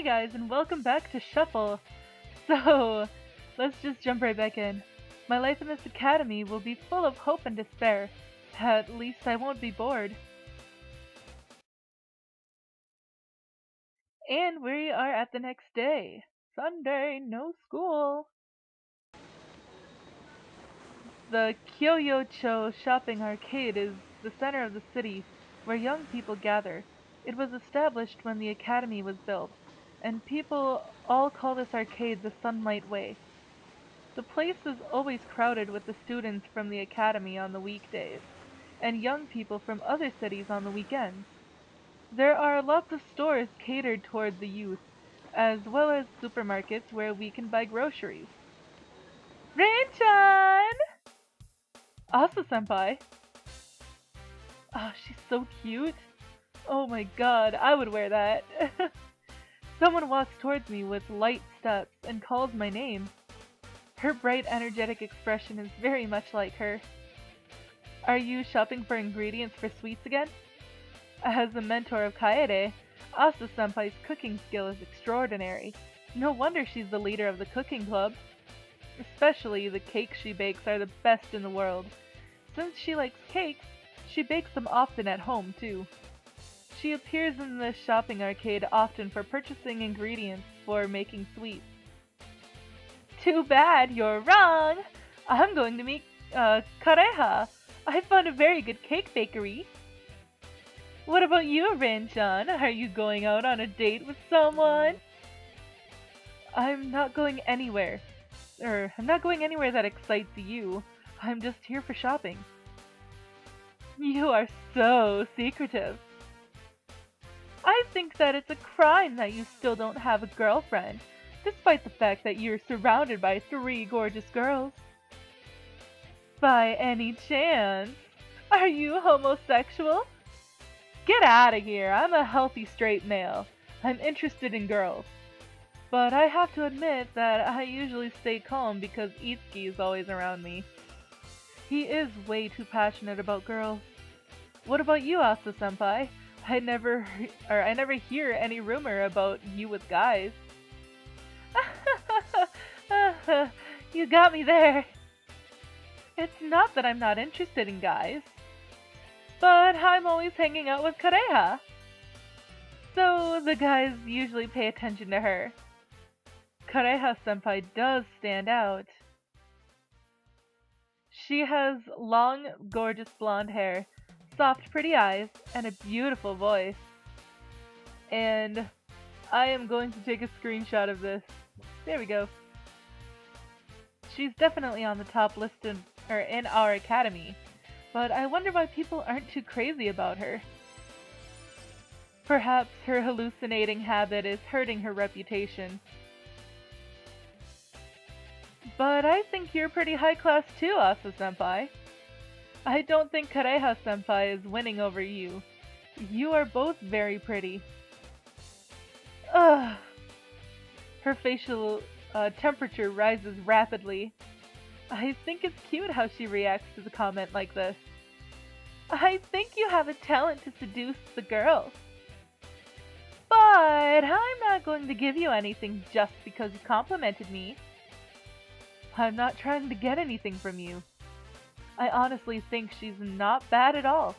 Hey guys, and welcome back to Shuffle. So, let's just jump right back in. My life in this academy will be full of hope and despair. At least I won't be bored. And we are at the next day. Sunday, no school. The Kyoyocho shopping arcade is the center of the city where young people gather. It was established when the academy was built, and people all call this arcade the Sunlight Way. The place is always crowded with the students from the academy on the weekdays, and young people from other cities on the weekends. There are lots of stores catered toward the youth, as well as supermarkets where we can buy groceries. Rin-chan! Asa-senpai! Oh, she's so cute. Oh my god, I would wear that. Someone walks towards me with light steps and calls my name. Her bright, energetic expression is very much like her. Are you shopping for ingredients for sweets again? As a mentor of Kaede, Asa-senpai's cooking skill is extraordinary. No wonder she's the leader of the cooking club. Especially the cakes she bakes are the best in the world. Since she likes cakes, she bakes them often at home too. She appears in the shopping arcade often for purchasing ingredients for making sweets. Too bad, you're wrong! I'm going to meet, Kareha. I found a very good cake bakery. What about you, Rin-chan? Are you going out on a date with someone? I'm not going anywhere. I'm not going anywhere that excites you. I'm just here for shopping. You are so secretive. I think that it's a crime that you still don't have a girlfriend, despite the fact that you're surrounded by 3 gorgeous girls. By any chance, are you homosexual? Get out of here, I'm a healthy straight male. I'm interested in girls. But I have to admit that I usually stay calm because Itsuki is always around me. He is way too passionate about girls. What about you, Asa-senpai? I never hear any rumor about you with guys. You got me there. It's not that I'm not interested in guys, but I'm always hanging out with Kareha. So the guys usually pay attention to her. Kareha-senpai does stand out. She has long, gorgeous blonde hair, soft, pretty eyes, and a beautiful voice. And I am going to take a screenshot of this. There we go. She's definitely on the top list in our academy, but I wonder why people aren't too crazy about her. Perhaps her hallucinating habit is hurting her reputation. But I think you're pretty high class too, Asa-senpai. I don't think Kareha-senpai is winning over you. You are both very pretty. Ugh. Her facial temperature rises rapidly. I think it's cute how she reacts to the comment like this. I think you have a talent to seduce the girls. But I'm not going to give you anything just because you complimented me. I'm not trying to get anything from you. I honestly think she's not bad at all.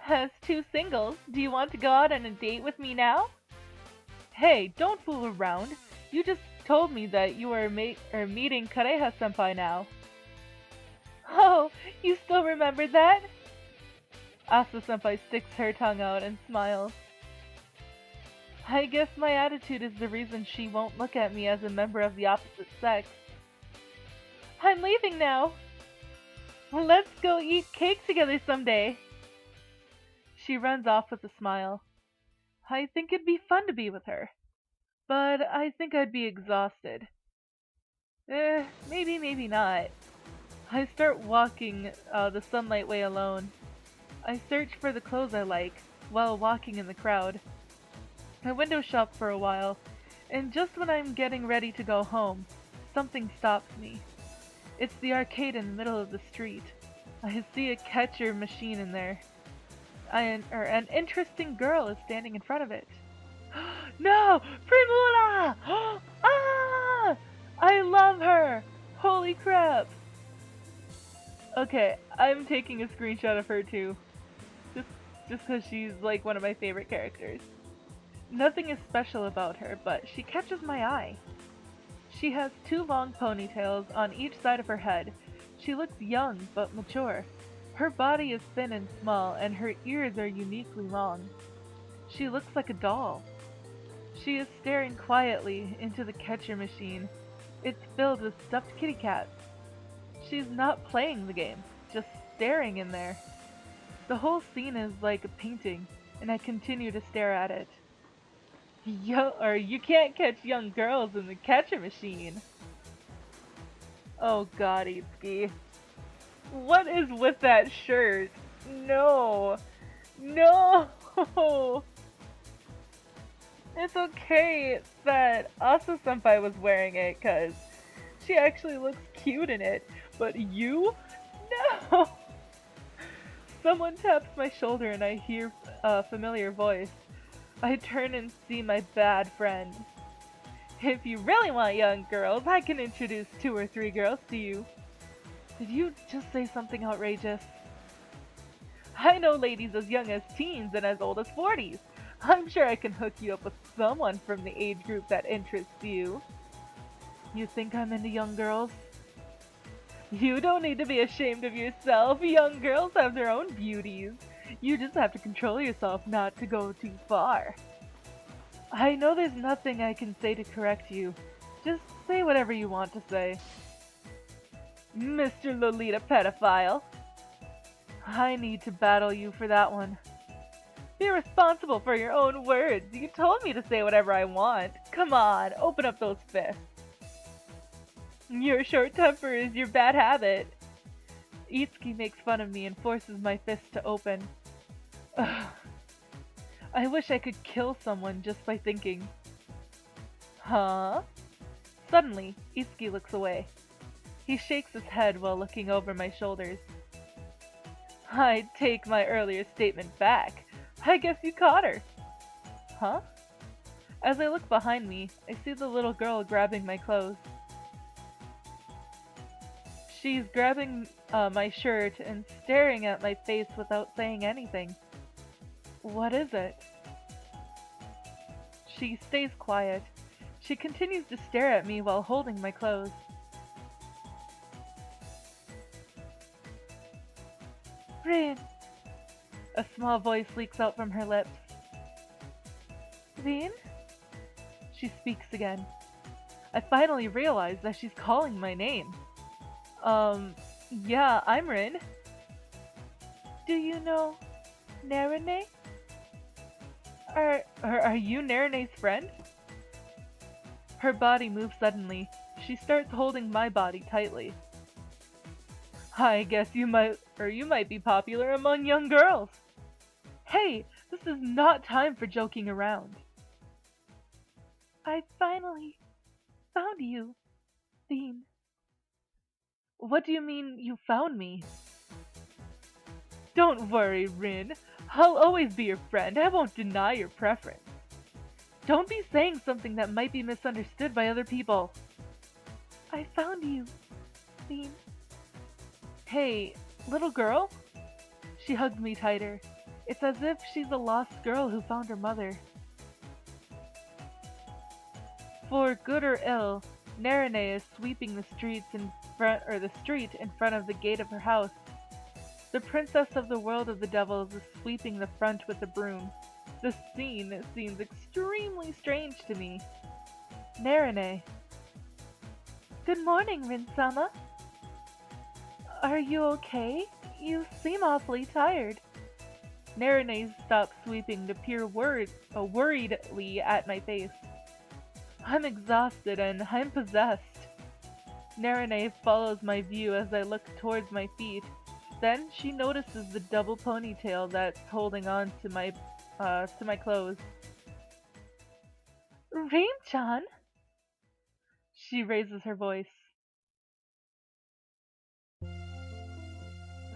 As 2 singles, do you want to go out on a date with me now? Hey, don't fool around. You just told me that you are meeting Kareha-senpai now. Oh, you still remember that? Asa-senpai sticks her tongue out and smiles. I guess my attitude is the reason she won't look at me as a member of the opposite sex. I'm leaving now. Let's go eat cake together someday. She runs off with a smile. I think it'd be fun to be with her, but I think I'd be exhausted. Maybe, maybe not. I start walking the Sunlight Way alone. I search for the clothes I like while walking in the crowd. I window shop for a while, and just when I'm getting ready to go home, something stops me. It's the arcade in the middle of the street. I see a catcher machine in there. An interesting girl is standing in front of it. No! Primula! Ah! I love her! Holy crap! Okay, I'm taking a screenshot of her too. Just just because she's like one of my favorite characters. Nothing is special about her, but she catches my eye. She has two long ponytails on each side of her head. She looks young but mature. Her body is thin and small, and her ears are uniquely long. She looks like a doll. She is staring quietly into the catcher machine. It's filled with stuffed kitty cats. She's not playing the game, just staring in there. The whole scene is like a painting, and I continue to stare at it. You can't catch young girls in the catcher machine. Oh god, Itsuki. What is with that shirt? No. No! It's okay that Asa-senpai was wearing it, cause she actually looks cute in it. But you? No! Someone taps my shoulder and I hear a familiar voice. I turn and see my bad friend. If you really want young girls, I can introduce 2 or 3 girls to you. Did you just say something outrageous? I know ladies as young as teens and as old as 40s. I'm sure I can hook you up with someone from the age group that interests you. You think I'm into young girls? You don't need to be ashamed of yourself. Young girls have their own beauties. You just have to control yourself not to go too far. I know there's nothing I can say to correct you. Just say whatever you want to say. Mr. Lolita Pedophile. I need to battle you for that one. Be responsible for your own words. You told me to say whatever I want. Come on, open up those fists. Your short temper is your bad habit. Itsuki makes fun of me and forces my fist to open. Ugh. I wish I could kill someone just by thinking. Huh? Suddenly, Itsuki looks away. He shakes his head while looking over my shoulders. I take my earlier statement back. I guess you caught her. Huh? As I look behind me, I see the little girl grabbing my clothes. She's grabbing my shirt and staring at my face without saying anything. What is it? She stays quiet. She continues to stare at me while holding my clothes. Rin! A small voice leaks out from her lips. Rin? She speaks again. I finally realize that she's calling my name. Yeah, I'm Rin. Do you know Narine? Are you Narine's friend? Her body moves suddenly. She starts holding my body tightly. I guess you might be popular among young girls. Hey, this is not time for joking around. I finally found you, Bean. What do you mean you found me? Don't worry, Rin. I'll always be your friend. I won't deny your preference. Don't be saying something that might be misunderstood by other people. I found you, Bean. Hey, little girl? She hugs me tighter. It's as if she's a lost girl who found her mother. For good or ill, Narine is sweeping the street in front of the gate of her house. The princess of the world of the devils is sweeping the front with a broom. The scene seems extremely strange to me. Narine. Good morning, Rin-sama. Are you okay? You seem awfully tired. Narine stops sweeping to peer worriedly at my face. I'm exhausted and I'm possessed. Narine follows my view as I look towards my feet. Then she notices the double ponytail that's holding on to my clothes. Rin-chan? She raises her voice.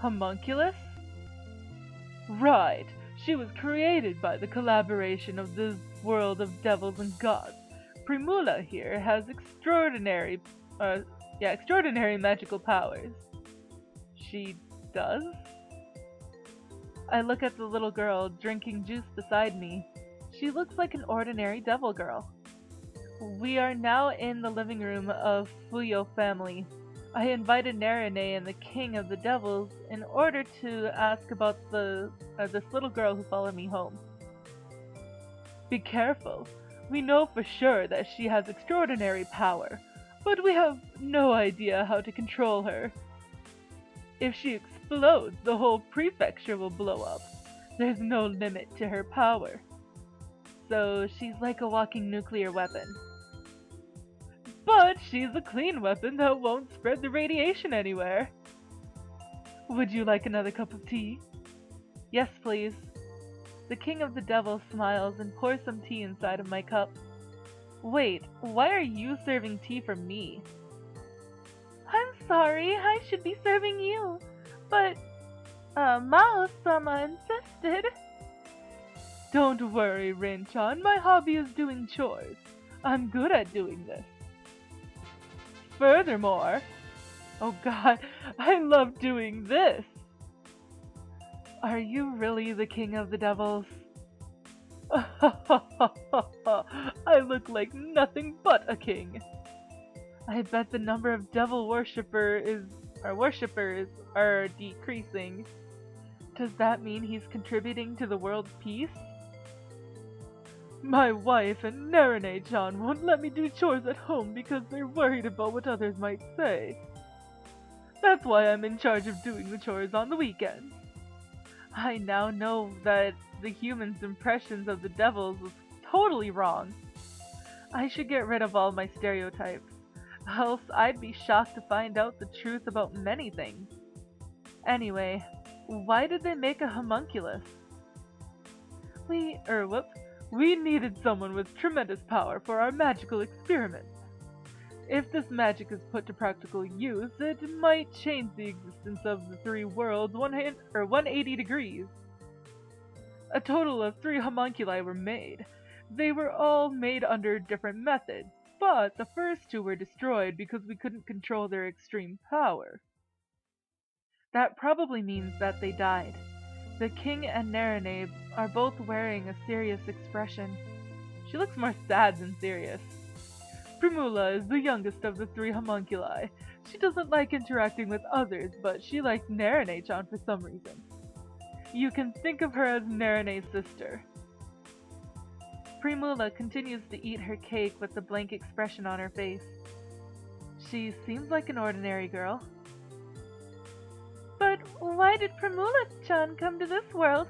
Homunculus? Right. She was created by the collaboration of the world of devils and gods. Primula here has extraordinary magical powers. She does? I look at the little girl drinking juice beside me. She looks like an ordinary devil girl. We are now in the living room of Fuyo family. I invited Narane and the king of the devils in order to ask about this little girl who followed me home. Be careful. We know for sure that she has extraordinary power, but we have no idea how to control her. If she explodes, the whole prefecture will blow up. There's no limit to her power. So she's like a walking nuclear weapon. But she's a clean weapon that won't spread the radiation anywhere. Would you like another cup of tea? Yes, please. The king of the devils smiles and pours some tea inside of my cup. Wait, why are you serving tea for me? I'm sorry, I should be serving you. But, Mao-sama insisted. Don't worry, Rin-chan, my hobby is doing chores. I'm good at doing this. Furthermore, oh god, I love doing this. Are you really the king of the devils? I look like nothing but a king. I bet the number of devil worshippers are decreasing. Does that mean he's contributing to the world's peace? My wife and Narane-chan won't let me do chores at home because they're worried about what others might say. That's why I'm in charge of doing the chores on the weekends. I now know that the humans' impressions of the devils was totally wrong. I should get rid of all my stereotypes, else I'd be shocked to find out the truth about many things. Anyway, why did they make a homunculus? We needed someone with tremendous power for our magical experiments. If this magic is put to practical use, it might change the existence of the three worlds 180 degrees. A total of 3 homunculi were made. They were all made under different methods, but the first 2 were destroyed because we couldn't control their extreme power. That probably means that they died. The king and Narane are both wearing a serious expression. She looks more sad than serious. Primula is the youngest of the 3 homunculi. She doesn't like interacting with others, but she likes Narane-chan for some reason. You can think of her as Narane's sister. Primula continues to eat her cake with a blank expression on her face. She seems like an ordinary girl. But why did Primula-chan come to this world?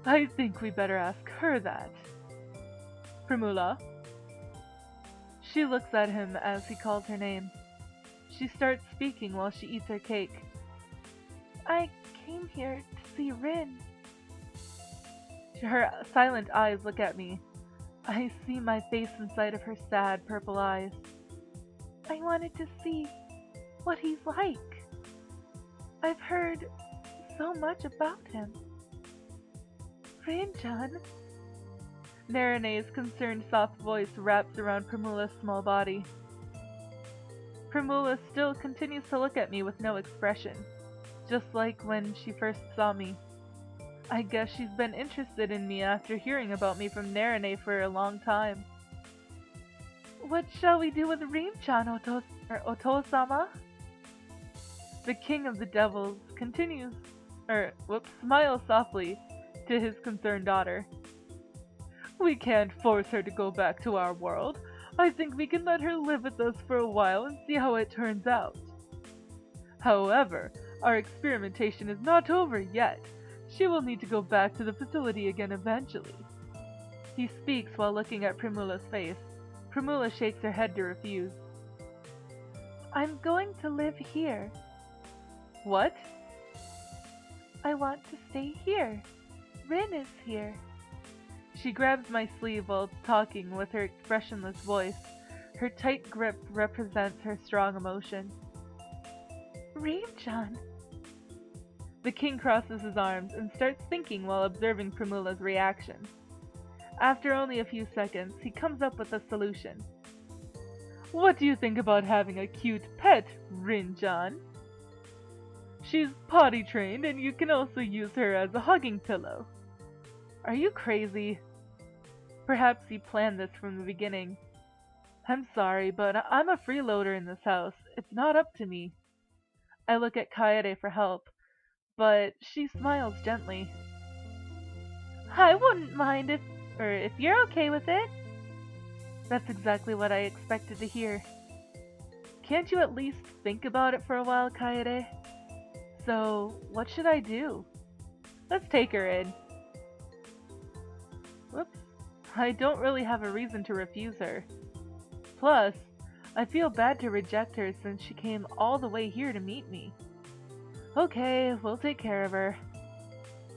I think we better ask her that. Primula? She looks at him as he calls her name. She starts speaking while she eats her cake. I came here to see Rin. Her silent eyes look at me. I see my face inside of her sad purple eyes. I wanted to see what he's like. I've heard so much about him. Rin-chan. Narane's concerned soft voice wraps around Primula's small body. Primula still continues to look at me with no expression, just like when she first saw me. I guess she's been interested in me after hearing about me from Narane for a long time. What shall we do with Rin-chan, Oto-sama? The king of the devils smiles softly to his concerned daughter. We can't force her to go back to our world. I think we can let her live with us for a while and see how it turns out. However, our experimentation is not over yet. She will need to go back to the facility again eventually. He speaks while looking at Primula's face. Primula shakes her head to refuse. I'm going to live here. What? I want to stay here. Rin is here. She grabs my sleeve while talking with her expressionless voice. Her tight grip represents her strong emotion. Rin-chan. The king crosses his arms and starts thinking while observing Primula's reaction. After only a few seconds, he comes up with a solution. What do you think about having a cute pet, Rin-chan? She's potty trained and you can also use her as a hugging pillow. Are you crazy? Perhaps he planned this from the beginning. I'm sorry, but I'm a freeloader in this house. It's not up to me. I look at Kaede for help, but she smiles gently. I wouldn't mind if you're okay with it. That's exactly what I expected to hear. Can't you at least think about it for a while, Kaede? So, what should I do? Let's take her in. Whoops. I don't really have a reason to refuse her. Plus, I feel bad to reject her since she came all the way here to meet me. Okay, we'll take care of her.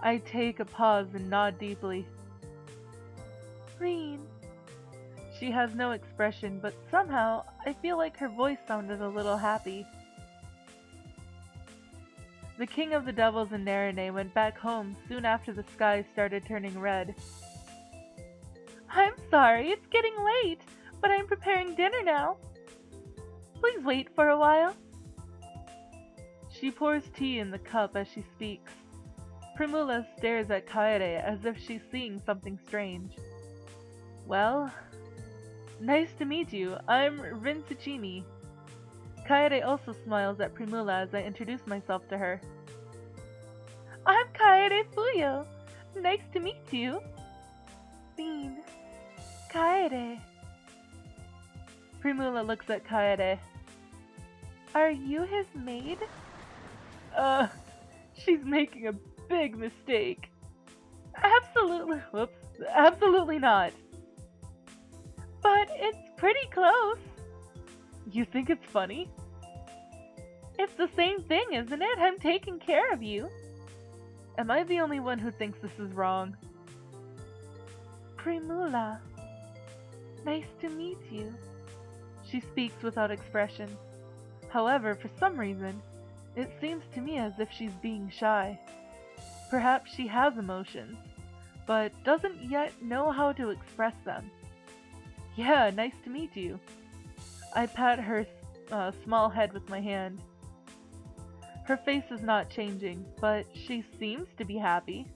I take a pause and nod deeply. Rin. She has no expression, but somehow I feel like her voice sounded a little happy. The king of the devils and Narine went back home soon after the sky started turning red. I'm sorry, it's getting late, but I'm preparing dinner now. Please wait for a while. She pours tea in the cup as she speaks. Primula stares at Kaede as if she's seeing something strange. Well, nice to meet you. I'm Rin Tsuchimi. Kaede also smiles at Primula as I introduce myself to her. I'm Kaede Fuyo. Nice to meet you. Bean. Kaede. Primula looks at Kaede. Are you his maid? She's making a big mistake. Absolutely not. But it's pretty close. You think it's funny? It's the same thing, isn't it? I'm taking care of you. Am I the only one who thinks this is wrong? Primula. Nice to meet you. She speaks without expression. However, for some reason, it seems to me as if she's being shy. Perhaps she has emotions, but doesn't yet know how to express them. Yeah, nice to meet you. I pat her small head with my hand. Her face is not changing, but she seems to be happy.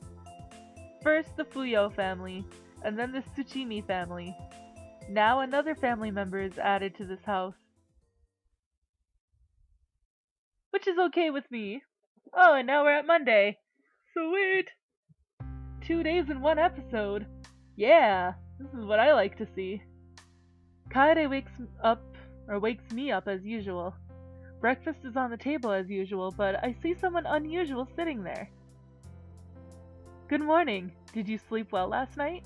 First the Fuyo family, and then the Tsuchimi family. Now another family member is added to this house. Which is okay with me. Oh, and now we're at Monday. Sweet! 2 days in one episode. Yeah, this is what I like to see. Kaede wakes me up as usual. Breakfast is on the table as usual, but I see someone unusual sitting there. Good morning. Did you sleep well last night?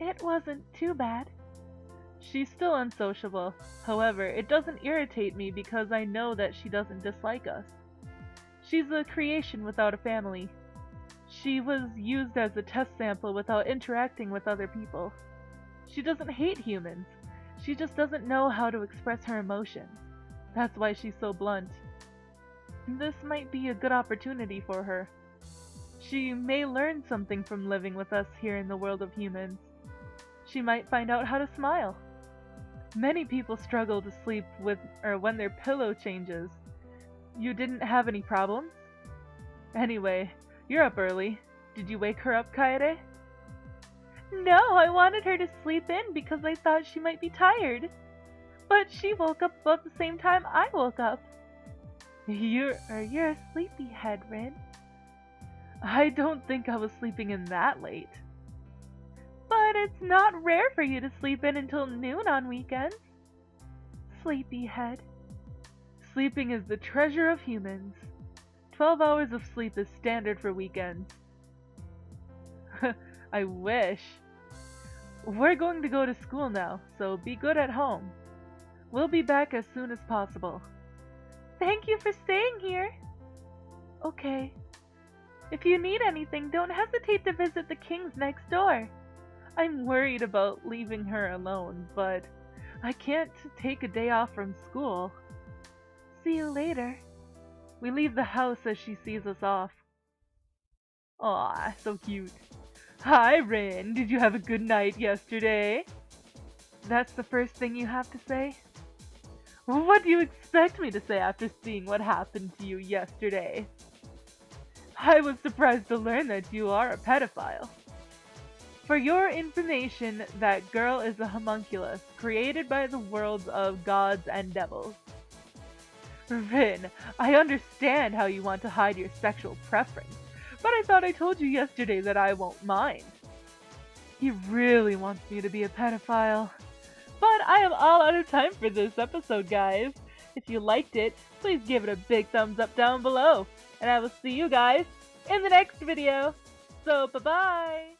It wasn't too bad. She's still unsociable. However, it doesn't irritate me because I know that she doesn't dislike us. She's a creation without a family. She was used as a test sample without interacting with other people. She doesn't hate humans. She just doesn't know how to express her emotions. That's why she's so blunt. This might be a good opportunity for her. She may learn something from living with us here in the world of humans. She might find out how to smile. Many people struggle to sleep when their pillow changes. You didn't have any problems? Anyway, you're up early. Did you wake her up, Kaede? No, I wanted her to sleep in because I thought she might be tired. But she woke up about the same time I woke up. You're a sleepyhead, Rin. I don't think I was sleeping in that late. But it's not rare for you to sleep in until noon on weekends. Sleepyhead. Sleeping is the treasure of humans. 12 hours of sleep is standard for weekends. I wish. We're going to go to school now, so be good at home. We'll be back as soon as possible. Thank you for staying here. Okay. If you need anything, don't hesitate to visit the kings next door. I'm worried about leaving her alone, but I can't take a day off from school. See you later. We leave the house as she sees us off. Aw, so cute. Hi, Rin. Did you have a good night yesterday? That's the first thing you have to say? What do you expect me to say after seeing what happened to you yesterday? I was surprised to learn that you are a pedophile. For your information, that girl is a homunculus created by the worlds of gods and devils. Rin, I understand how you want to hide your sexual preference, but I thought I told you yesterday that I won't mind. He really wants me to be a pedophile. But I am all out of time for this episode, guys. If you liked it, please give it a big thumbs up down below. And I will see you guys in the next video. So, bye-bye!